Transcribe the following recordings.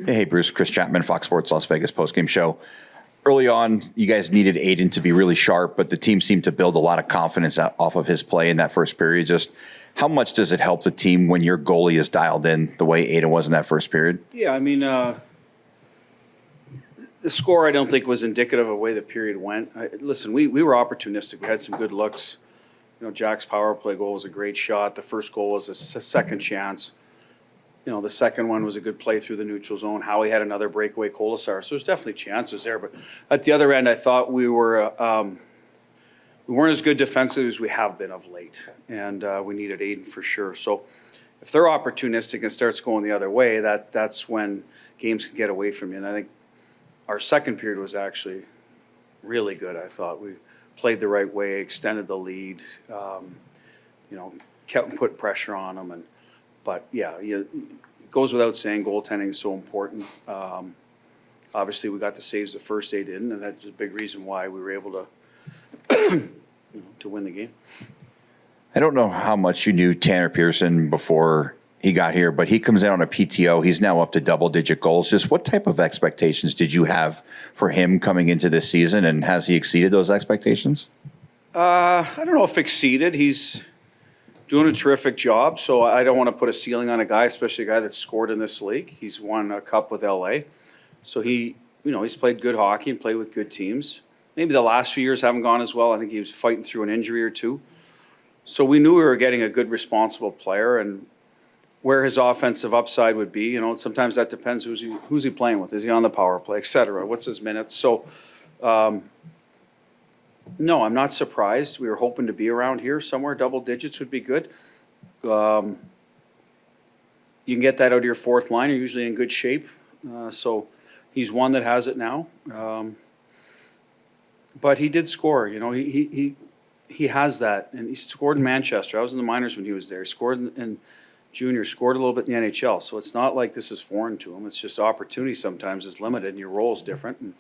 Hey, Bruce. Chris Chapman, Fox Sports Las Vegas postgame show. Early on, you guys needed Aiden to be really sharp, but the team seemed to build a lot of confidence off of his play in that first period. Just how much does it help the team when your goalie is dialed in the way Aiden was in that first period? Yeah, I mean, the score I don't think was indicative of the way the period went. Listen, we were opportunistic. We had some good looks. Jack's power play goal was a great shot. The first goal was a second chance. The second one was a good play through the neutral zone. Howie had another breakaway Colasar. So there's definitely chances there. But at the other end, I thought we weren't as good defensively as we have been of late. And we needed Aiden for sure. So if they're opportunistic and starts going the other way, that's when games can get away from you. And I think our second period was actually really good. I thought we played the right way, extended the lead, kept putting pressure on them. But yeah, it goes without saying goaltending is so important. Obviously, we got the saves the first day didn't, and that's a big reason why we were able to to win the game. I don't know how much you knew Tanner Pearson before he got here, but he comes in on a PTO. He's now up to double-digit goals. Just what type of expectations did you have for him coming into this season, and has he exceeded those expectations? I don't know if exceeded. He's doing a terrific job, so I don't want to put a ceiling on a guy, especially a guy that's scored in this league. He's won a cup with LA. So he's played good hockey and played with good teams. Maybe the last few years haven't gone as well. I think he was fighting through an injury or two. So we knew we were getting a good, responsible player, and where his offensive upside would be, sometimes that depends who's he playing with. Is he on the power play, et cetera? What's his minutes? So, no, I'm not surprised. We were hoping to be around here somewhere. Double digits would be good. You can get that out of your fourth line. You're usually in good shape. So he's one that has it now. But he did score. He has that, and he scored in Manchester. I was in the minors when he was there. He scored in junior, scored a little bit in the NHL. So it's not like this is foreign to him. It's just opportunity sometimes is limited, and your role is different. And,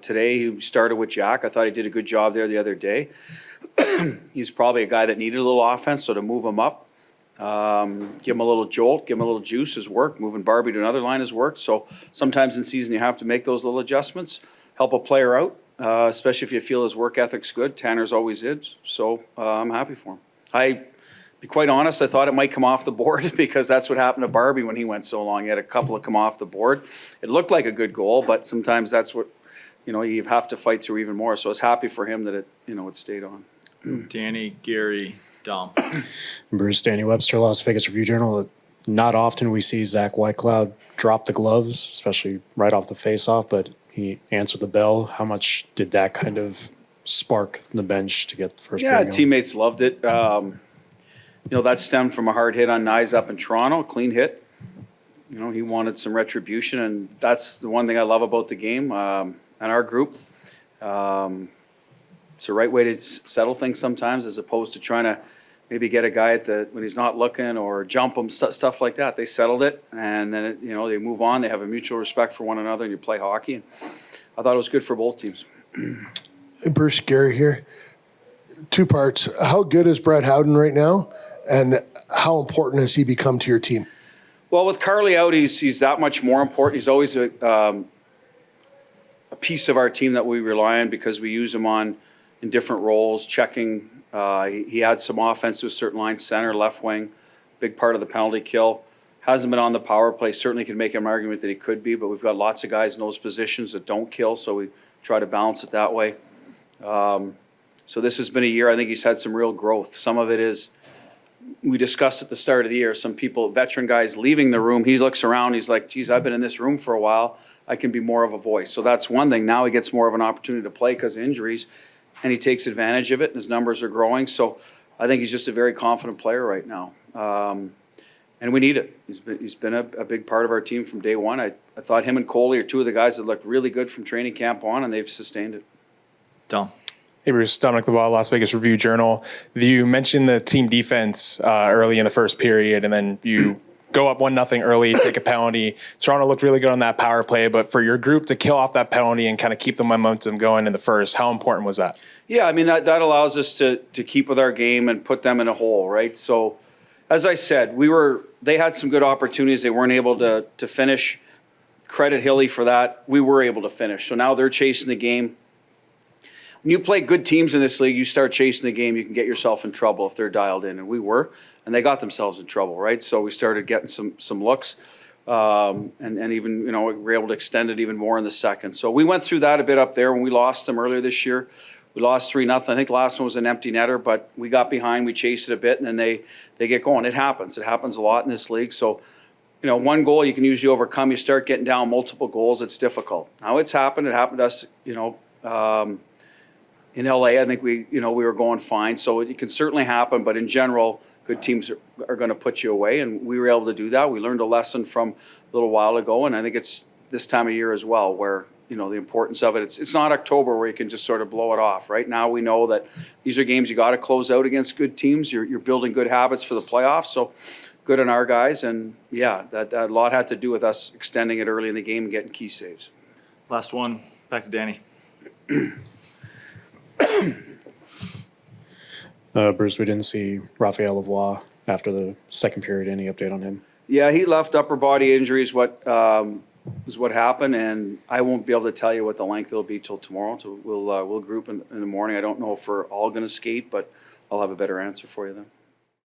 today he started with Jack. I thought he did a good job there the other day. He's probably a guy that needed a little offense, so to move him up, give him a little jolt, give him a little juice has worked. Moving Barbie to another line has worked. So sometimes in season you have to make those little adjustments, help a player out, especially if you feel his work ethic's good. Tanner's always is. So I'm happy for him. Be quite honest, I thought it might come off the board because that's what happened to Barbie when he went so long. He had a couple of come off the board. It looked like a good goal, but sometimes that's what you have to fight through even more. So I was happy for him that it stayed on. Danny, Gary, Dom. Bruce, Danny Webster, Las Vegas Review-Journal. Not often we see Zach Whitecloud drop the gloves, especially right off the face-off, but he answered the bell. How much did that kind of spark the bench to get the first period going? Teammates loved it. That stemmed from a hard hit on Nyes up in Toronto, clean hit. He wanted some retribution, and that's the one thing I love about the game. And our group, it's the right way to settle things sometimes, as opposed to trying to maybe get a guy when he's not looking or jump him, stuff like that. They settled it, and then they move on. They have a mutual respect for one another, and you play hockey. And I thought it was good for both teams. Hey, Bruce, Gary here. Two parts. How good is Brett Howden right now, and how important has he become to your team? Well, with Carly out, he's that much more important. He's always a piece of our team that we rely on because we use him in different roles, checking. He had some offense to a certain line, center, left wing, big part of the penalty kill. Hasn't been on the power play. Certainly can make an argument that he could be, but we've got lots of guys in those positions that don't kill, so we try to balance it that way. So this has been a year, I think he's had some real growth. Some of it is, we discussed at the start of the year, some people, veteran guys leaving the room, he looks around, he's like, geez, I've been in this room for a while. I can be more of a voice. So that's one thing. Now he gets more of an opportunity to play because of injuries, and he takes advantage of it, and his numbers are growing. So I think he's just a very confident player right now. And we need it. He's been a big part of our team from day one. I thought him and Coley are two of the guys that looked really good from training camp on, and they've sustained it. Dom. Hey, Bruce. Dominic LeBlanc, Las Vegas Review-Journal. You mentioned the team defense early in the first period, and then you go up 1-0 early, take a penalty. Toronto looked really good on that power play, but for your group to kill off that penalty and kind of keep the momentum going in the first, how important was that? Yeah, I mean, that allows us to keep with our game and put them in a hole, right? So, as I said, they had some good opportunities. They weren't able to finish. credit Hilly for that. We were able to finish. So now they're chasing the game. When you play good teams in this league, you start chasing the game, you can get yourself in trouble if they're dialed in. And we were, and they got themselves in trouble, right? So we started getting some looks. And even, we were able to extend it even more in the second. So we went through that a bit up there when we lost them earlier this year. We lost 3-0. I think the last one was an empty netter, but we got behind, we chased it a bit, and then they get going. It happens. It happens a lot in this league. So, one goal you can usually overcome. You start getting down multiple goals, it's difficult. Now it's happened. It happened to us, in LA. I think we were going fine. So it can certainly happen, but in general, good teams are going to put you away, and we were able to do that. We learned a lesson from a little while ago, and I think it's this time of year as well where, the importance of it. It's not October where you can just sort of blow it off. Right now we know that these are games you got to close out against good teams. You're building good habits for the playoffs, so good on our guys. And, yeah, that a lot had to do with us extending it early in the game and getting key saves. Last one, back to Danny. Bruce, we didn't see Raphael Lavoie after the second period. Any update on him? Yeah, he left upper body injuries. What happened, and I won't be able to tell you what the length it'll be till tomorrow. So we'll group in the morning. I don't know if we're all going to skate, but I'll have a better answer for you then.